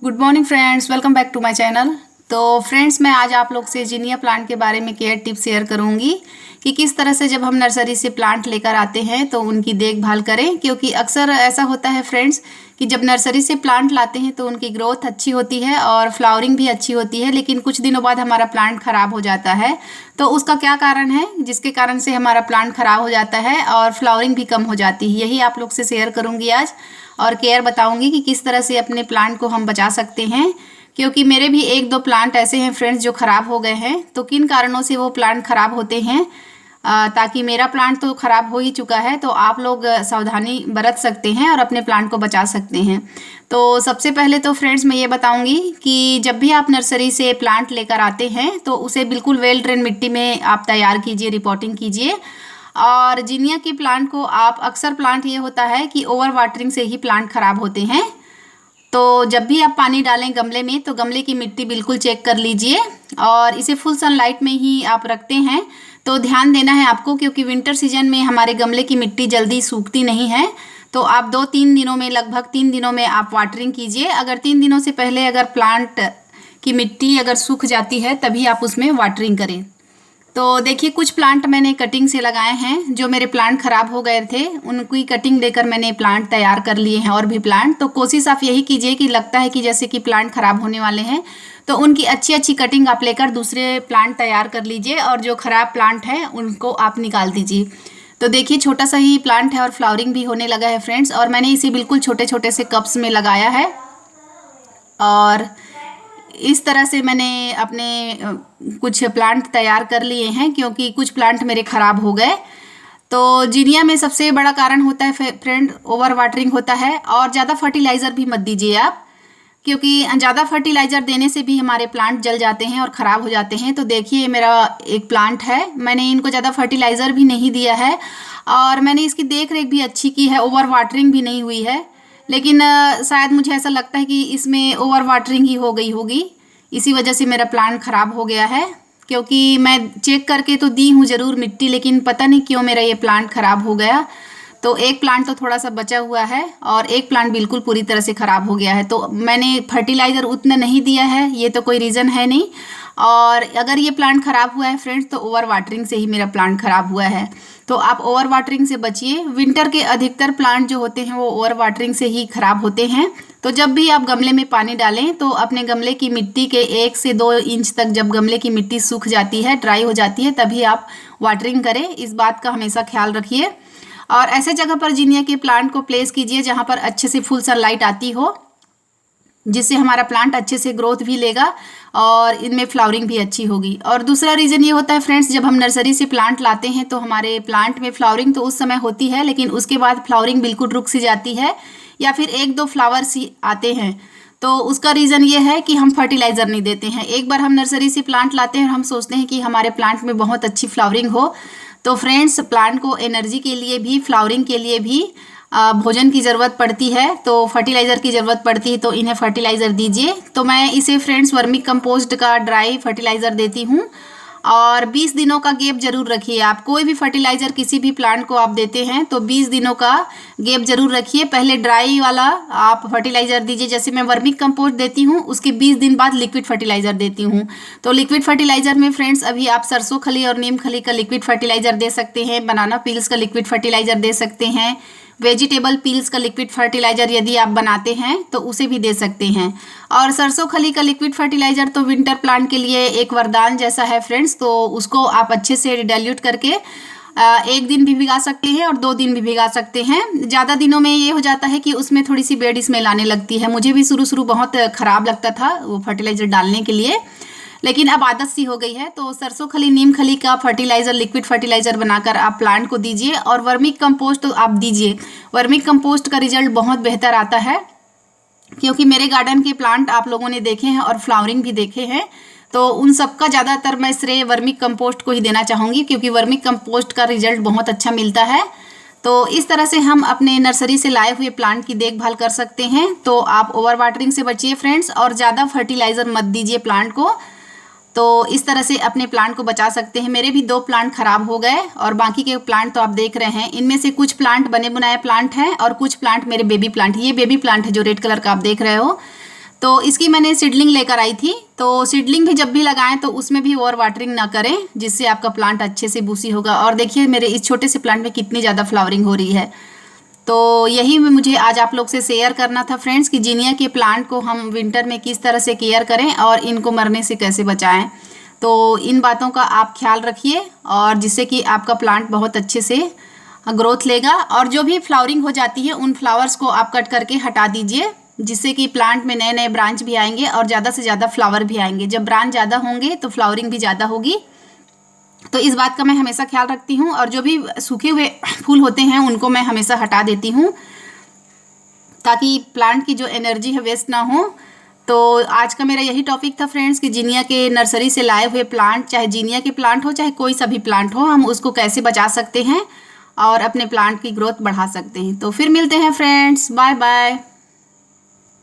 Good morning friends, welcome back to my channel. तो friends, मैं आज आप लोग से जीनिया प्लांट के बारे में केयर टिप्स शेयर करूंगी कि किस तरह से जब हम नर्सरी से प्लांट लेकर आते हैं तो उनकी देखभाल करें। क्योंकि अक्सर ऐसा होता है फ्रेंड्स कि जब नर्सरी से प्लांट लाते हैं तो उनकी ग्रोथ अच्छी होती है और फ्लावरिंग भी अच्छी होती है, लेकिन कुछ दिनों बाद हमारा प्लांट ख़राब हो जाता है। तो उसका क्या कारण है जिसके कारण से हमारा प्लांट ख़राब हो जाता है और फ्लावरिंग भी कम हो जाती है, यही आप लोग से शेयर करूँगी आज। और केयर बताऊंगी कि किस तरह से अपने प्लांट को हम बचा सकते हैं। क्योंकि मेरे भी एक दो प्लांट ऐसे हैं फ्रेंड्स जो ख़राब हो गए हैं। तो किन कारणों से वो प्लांट ख़राब होते हैं, ताकि मेरा प्लांट तो ख़राब हो ही चुका है तो आप लोग सावधानी बरत सकते हैं और अपने प्लांट को बचा सकते हैं। तो सबसे पहले तो फ्रेंड्स मैं ये बताऊंगी कि जब भी आप नर्सरी से प्लांट लेकर आते हैं तो उसे बिल्कुल वेल ड्रेन मिट्टी में आप तैयार कीजिए, रिपोर्टिंग कीजिए। और जीनिया के प्लांट को आप अक्सर प्लांट ये होता है कि ओवर वाटरिंग से ही प्लांट ख़राब होते हैं। तो जब भी आप पानी डालें गमले में तो गमले की मिट्टी बिल्कुल चेक कर लीजिए। और इसे फुल सनलाइट में ही आप रखते हैं तो ध्यान देना है आपको, क्योंकि विंटर सीजन में हमारे गमले की मिट्टी जल्दी सूखती नहीं है। तो आप 2-3 दिनों में, लगभग 3 दिनों में आप वाटरिंग कीजिए। अगर 3 दिनों से पहले अगर प्लांट की मिट्टी अगर सूख जाती है तभी आप उसमें वाटरिंग करें। तो देखिए, कुछ प्लांट मैंने कटिंग से लगाए हैं। जो मेरे प्लांट ख़राब हो गए थे उनकी कटिंग लेकर मैंने प्लांट तैयार कर लिए हैं, और भी प्लांट। तो कोशिश आप यही कीजिए कि लगता है कि जैसे कि प्लांट ख़राब होने वाले हैं तो उनकी अच्छी अच्छी कटिंग आप लेकर दूसरे प्लांट तैयार कर लीजिए, और जो ख़राब प्लांट है उनको आप निकाल दीजिए। तो देखिए, छोटा सा ही प्लांट है और फ्लावरिंग भी होने लगा है फ्रेंड्स। और मैंने इसे बिल्कुल छोटे छोटे से कप्स में लगाया है। और इस तरह से मैंने अपने कुछ प्लांट तैयार कर लिए हैं, क्योंकि कुछ प्लांट मेरे ख़राब हो गए। तो जीनिया में सबसे बड़ा कारण होता है फ्रेंड ओवर वाटरिंग होता है। और ज़्यादा फर्टिलाइज़र भी मत दीजिए आप, क्योंकि ज़्यादा फर्टिलाइज़र देने से भी हमारे प्लांट जल जाते हैं और ख़राब हो जाते हैं। तो देखिए, मेरा एक प्लांट है, मैंने इनको ज़्यादा फर्टिलाइज़र भी नहीं दिया है और मैंने इसकी देख रेख भी अच्छी की है, ओवर वाटरिंग भी नहीं हुई है। लेकिन शायद मुझे ऐसा लगता है कि इसमें ओवर वाटरिंग ही हो गई होगी, इसी वजह से मेरा प्लांट ख़राब हो गया है। क्योंकि मैं चेक करके तो दी हूँ ज़रूर मिट्टी, लेकिन पता नहीं क्यों मेरा ये प्लांट ख़राब हो गया। तो एक प्लांट तो थोड़ा सा बचा हुआ है और एक प्लांट बिल्कुल पूरी तरह से ख़राब हो गया है। तो मैंने फर्टिलाइज़र उतना नहीं दिया है, ये तो कोई रीज़न है नहीं। और अगर ये प्लांट ख़राब हुआ है फ्रेंड्स तो ओवर वाटरिंग से ही मेरा प्लांट ख़राब हुआ है। तो आप ओवर वाटरिंग से बचिए। विंटर के अधिकतर प्लांट जो होते हैं वो ओवर वाटरिंग से ही ख़राब होते हैं। तो जब भी आप गमले में पानी डालें तो अपने गमले की मिट्टी के 1 से 2 इंच तक, जब गमले की मिट्टी सूख जाती है, ड्राई हो जाती है, तभी आप वाटरिंग करें। इस बात का हमेशा ख्याल रखिए। और ऐसे जगह पर जीनिया के प्लांट को प्लेस कीजिए जहाँ पर अच्छे से फुल सनलाइट आती हो, जिससे हमारा प्लांट अच्छे से ग्रोथ भी लेगा और इनमें फ्लावरिंग भी अच्छी होगी। और दूसरा रीज़न ये होता है फ्रेंड्स, जब हम नर्सरी से प्लांट लाते हैं तो हमारे प्लांट में फ्लावरिंग तो उस समय होती है, लेकिन उसके बाद फ्लावरिंग बिल्कुल रुक सी जाती है या फिर 1-2 फ्लावर्स ही आते हैं। तो उसका रीज़न ये है कि हम फर्टिलाइज़र नहीं देते हैं। एक बार हम नर्सरी से प्लांट लाते हैं और हम सोचते हैं कि हमारे प्लांट में बहुत अच्छी फ्लावरिंग हो। तो फ्रेंड्स, प्लांट को एनर्जी के लिए भी, फ्लावरिंग के लिए भी भोजन की ज़रूरत पड़ती है, तो फर्टिलाइज़र की ज़रूरत पड़ती है। तो इन्हें फर्टिलाइज़र दीजिए। तो मैं इसे फ्रेंड्स वर्मी कंपोस्ट का ड्राई फर्टिलाइज़र देती हूँ। और 20 दिनों का गैप जरूर रखिए। आप कोई भी फर्टिलाइज़र किसी भी प्लांट को आप देते हैं तो 20 दिनों का गैप जरूर रखिए। पहले ड्राई वाला आप फर्टिलाइज़र दीजिए, जैसे मैं वर्मी कंपोस्ट देती हूँ उसके 20 दिन बाद लिक्विड फर्टिलाइज़र देती हूँ। तो लिक्विड फर्टिलाइज़र में फ्रेंड्स अभी आप सरसों खली और नीम खली का लिक्विड फर्टिलाइज़र दे सकते हैं, बनाना पील्स का लिक्विड फर्टिलाइज़र दे सकते हैं, वेजिटेबल पील्स का लिक्विड फर्टिलाइज़र यदि आप बनाते हैं तो उसे भी दे सकते हैं। और सरसों खली का लिक्विड फर्टिलाइज़र तो विंटर प्लांट के लिए एक वरदान जैसा है फ्रेंड्स। तो उसको आप अच्छे से डाइल्यूट करके 1 दिन भी भिगा सकते हैं और 2 दिन भी भिगा सकते हैं। ज़्यादा दिनों में ये हो जाता है कि उसमें थोड़ी सी बैड स्मेल आने लगती है। मुझे भी शुरू बहुत ख़राब लगता था वो फर्टिलाइज़र डालने के लिए, लेकिन अब आदत सी हो गई है। तो सरसों खली, नीम खली का फर्टिलाइज़र, लिक्विड फर्टिलाइज़र बनाकर आप प्लांट को दीजिए। और वर्मी कंपोस्ट तो आप दीजिए। वर्मी कंपोस्ट का रिजल्ट बहुत बेहतर आता है, क्योंकि मेरे गार्डन के प्लांट आप लोगों ने देखे हैं और फ्लावरिंग भी देखे हैं। तो उन सबका ज़्यादातर मैं श्रेय वर्मी कंपोस्ट को ही देना चाहूँगी, क्योंकि वर्मी कंपोस्ट का रिजल्ट बहुत अच्छा मिलता है। तो इस तरह से हम अपने नर्सरी से लाए हुए प्लांट की देखभाल कर सकते हैं। तो आप ओवर वाटरिंग से बचिए फ्रेंड्स, और ज़्यादा फर्टिलाइज़र मत दीजिए प्लांट को। तो इस तरह से अपने प्लांट को बचा सकते हैं। मेरे भी 2 प्लांट खराब हो गए और बाकी के प्लांट तो आप देख रहे हैं। इनमें से कुछ प्लांट बने बनाए प्लांट हैं और कुछ प्लांट मेरे बेबी प्लांट, ये बेबी प्लांट है जो रेड कलर का आप देख रहे हो। तो इसकी मैंने सीडलिंग लेकर आई थी। तो सीडलिंग भी जब भी लगाएं तो उसमें भी ओवर वाटरिंग ना करें, जिससे आपका प्लांट अच्छे से बूसी होगा। और देखिए मेरे इस छोटे से प्लांट में कितनी ज़्यादा फ्लावरिंग हो रही है। तो यही मुझे आज आप लोग से शेयर करना था फ्रेंड्स कि जिनिया के प्लांट को हम विंटर में किस तरह से केयर करें और इनको मरने से कैसे बचाएं। तो इन बातों का आप ख्याल रखिए, और जिससे कि आपका प्लांट बहुत अच्छे से ग्रोथ लेगा। और जो भी फ्लावरिंग हो जाती है उन फ्लावर्स को आप कट करके हटा दीजिए, जिससे कि प्लांट में नए नए ब्रांच भी आएंगे और ज़्यादा से ज़्यादा फ्लावर भी आएंगे। जब ब्रांच ज़्यादा होंगे तो फ्लावरिंग भी ज़्यादा होगी। तो इस बात का मैं हमेशा ख्याल रखती हूँ। और जो भी सूखे हुए फूल होते हैं उनको मैं हमेशा हटा देती हूँ, ताकि प्लांट की जो एनर्जी है वेस्ट ना हो। तो आज का मेरा यही टॉपिक था फ्रेंड्स कि जिनिया के नर्सरी से लाए हुए प्लांट, चाहे जिनिया के प्लांट हो चाहे कोई सा भी प्लांट हो, हम उसको कैसे बचा सकते हैं और अपने प्लांट की ग्रोथ बढ़ा सकते हैं। तो फिर मिलते हैं फ्रेंड्स, बाय बाय।